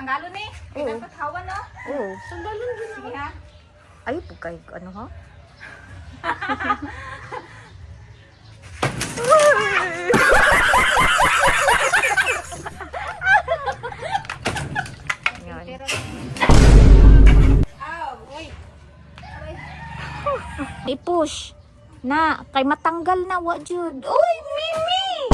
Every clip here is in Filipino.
tanggalon eh. Oo. Dapat hawan no? Oo. Tanggalon din. Sige ha. Ay, pagkay, ano ha? Yan. I-push. Na, kay matanggal na, wa jud. Uy, Mimi!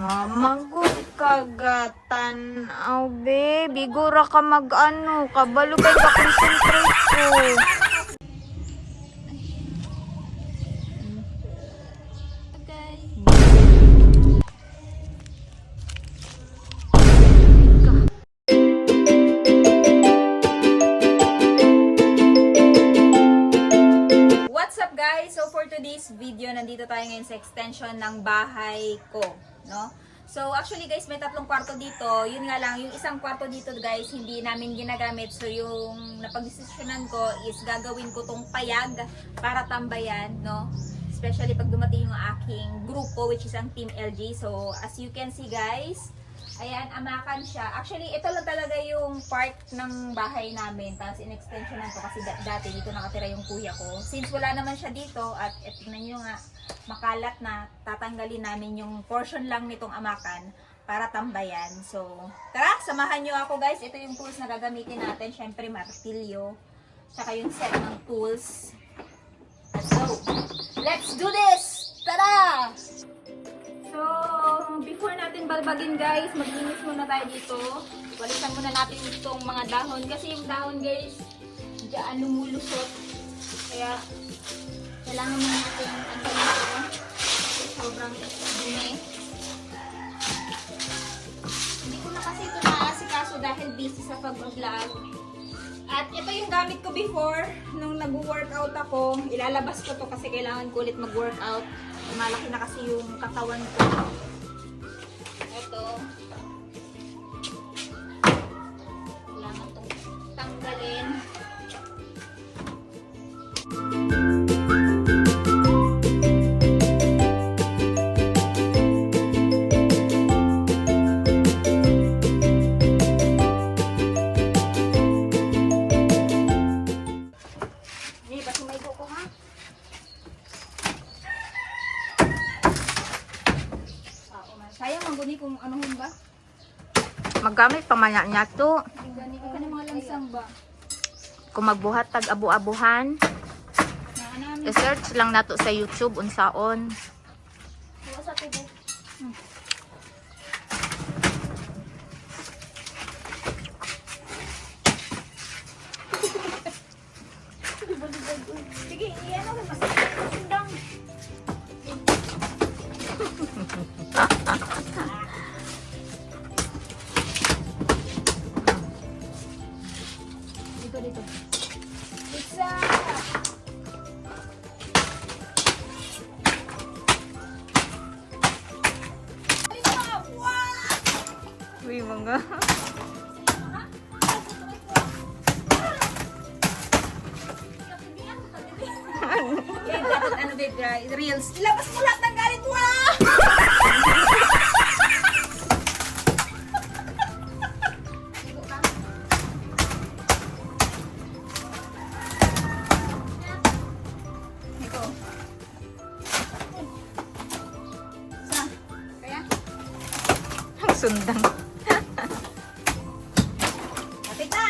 Mamagod kagatan. Aw, be, bigura ka mag-ano. Kabalo kay ka-concentrate ko. What's up guys? So for today's video, nandito tayo ngayon sa extension ng bahay ko, no? So actually guys, may 3 kwarto dito. Yun nga lang, yung isang kwarto dito guys, hindi namin ginagamit. So yung napag-desisyonan ko is gagawin ko tong payag para tambayan, no? Especially pag dumating yung aking grupo, which is ang Team LG. So as you can see guys, ayan, amakan siya. Actually, ito lang talaga yung part ng bahay namin. Tapos in-extensionan ko kasi dati dito nakatira yung kuya ko. Since wala naman siya dito at tingnan nyo nga, makalat na, tatanggalin namin yung portion lang nitong amakan para tambayan. So, tara, samahan nyo ako guys. Ito yung tools na gagamitin natin. Syempre, martilyo. Tsaka yung set ng tools. Let's go! Let's do this! Tara! So, before natin balbagin guys, maglinis muna tayo dito. Walisan muna natin itong mga dahon. Kasi yung dahon guys, diyan lumulusot. Kaya, kailangan muna natin ang ganito. Sobrang dumi. Hindi ko na kasi ito naasikaso dahil busy sa pag-vlog. At ito yung gamit ko before, nung nag-workout ako. Ilalabas ko to kasi kailangan ko ulit mag-workout. Malaki na kasi yung katawan ko. Ito. Kailangan itong tanggalin. Hindi, ba't sumaygo ko ha? Sayang maguni kung anuhon ba? Magamit pa man niya to. Gani ka na mga lansang ba? Kung magbuhat tag abu-abuhan, Naanami. i-search lang nato sa YouTube unsaon. Huwag sa tubo. Sige, iyan ako. Masundang. Dito. Pizza! Uy, mga. Ano babe, reels. Ilabas mo lahat ng galit mo ah! Ito. Sa? Kaya? Ang sundang. Lapit na!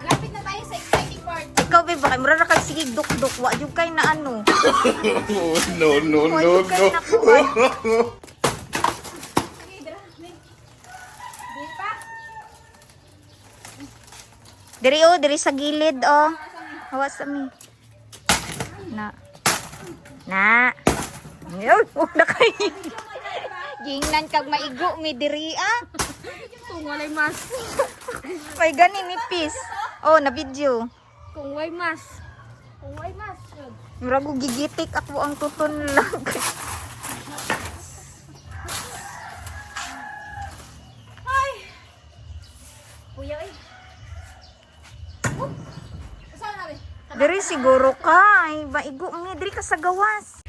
Malapit na tayo sa exciting part. Ikaw, be, baka mura na kag sige duk-duk. Wa yung kay na ano. No, no, Wa no, yung kay no. na kuwan. Sige, dira. Dili pa. Diri oh, diri sa gilid oh. Hawa sa mi. Na. Yoy, huwag na kay. Gingnan kag maigo mi diri ah. Kung walay mas. May ganin ni Pis. Oh, na video. Kung way mas. Kung way mas. Murago gigitik ako ang tuton lang. Ay! Kuya eh. Saan na rin? Diri siguro ka. Ay, maigo mi diri ka sa gawas.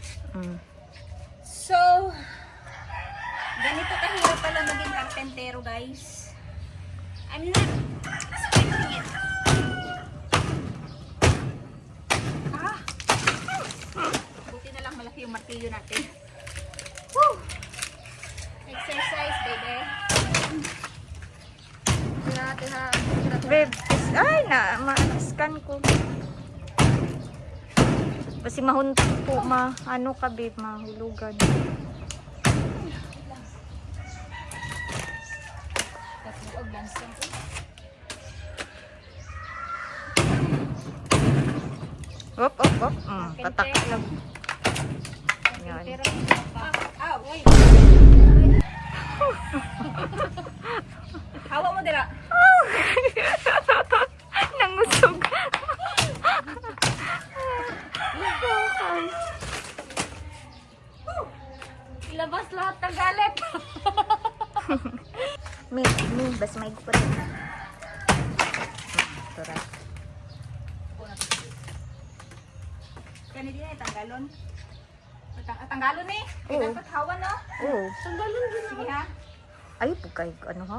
So, Ganito kahirap pala maging karpentero, guys. I'm not expecting it. Ah! Buti na lang malaki yung martilyo natin. Woo! Exercise, baby. Tira. Babe, ay ma-scan ko. Kasi mahuntok po, ano ka babe, mahulugan. Op. Tatak lang. Yan. Hawa mo dira. Nangusog. Ilabas lahat ng galit. May, bas may gupot. Tara. Kani din ay tanggalon. Tanggalon eh. Oo. Dapat hawa no. Oo. Tanggalon din. Sige ha. Ay, pagkay, ano ha?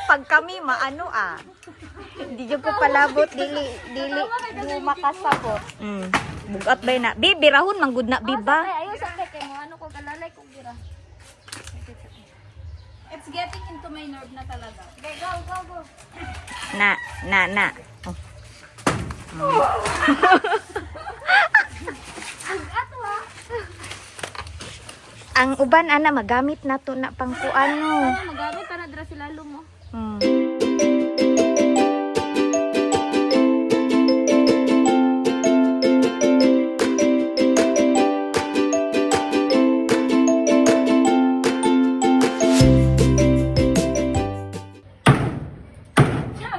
Pag kami maano hindi jud ko palabot dili makasabot. Bugat bay na. Bi birahon manggud na biba. Ay, ayo sa kay mo ano ko kalalay kog gira. It's getting into my nerve na talaga. Okay, go. Na. Oh. Ang uban ana magamit na to na pangkuano. Magamit para dira sila lumo.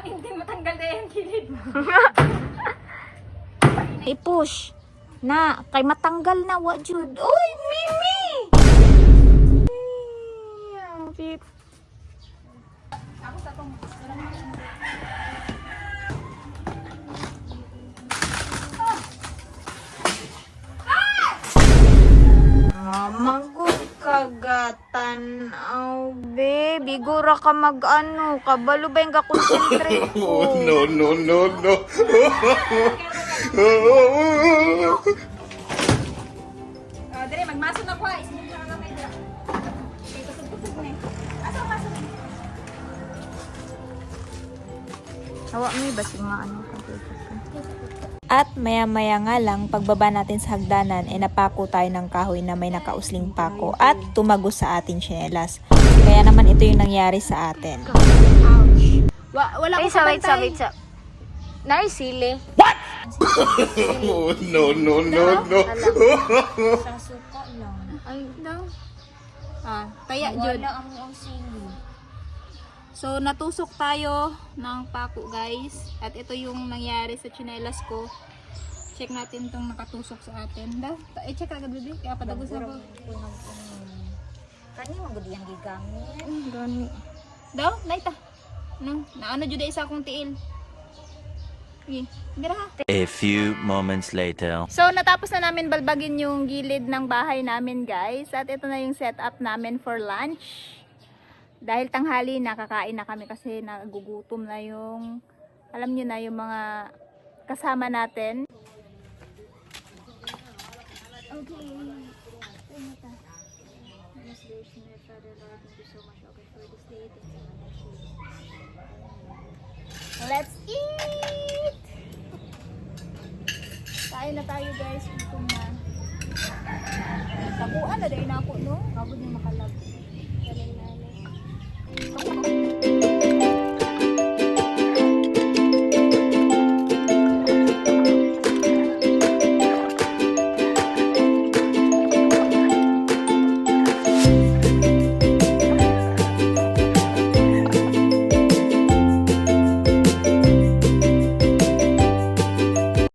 Hindi matanggal na yung gilid. I-push na kay matanggal na wa jud. Oy, Mimi. Ako sa tong Mamagod kagatan. Oh, be, bigura ka mag-ano. Kabalo ba yung kakonsentrate ko? No. dali magmaso na ko. Ismong na lang may dira. Okay, kusog na. Asa maso ni? Hawa mi basing maano ka. At maya-maya nga lang, pagbaba natin sa hagdanan, napako tayo ng kahoy na may nakausling pako at tumagos sa ating tsinelas. Kaya naman ito yung nangyari sa atin. Wala ko Wait sa. Nai sili. No. Sa suka lang. Ay, daw. Taya jud. Wala ang sili. So, natusok tayo ng pako, guys. At ito yung nangyari sa tsinelas ko. Check natin itong nakatusok sa atin. I-check agad, baby. Kaya patagos ako. Kani magud yang gigamit. Gani. Daw, naita. No, naano jud isa akong tiil. Sige, dira ha. A few moments later. So, natapos na namin balbagin yung gilid ng bahay namin, guys. At ito na yung setup namin for lunch. Dahil tanghali, nakakain na kami kasi nagugutom na yung, alam nyo na, yung mga kasama natin. Okay. Let's eat! Kain na tayo, guys. Gutom na. Tabuan na dahil na ako, no? Kabod yung makalag. Kalay-lalay.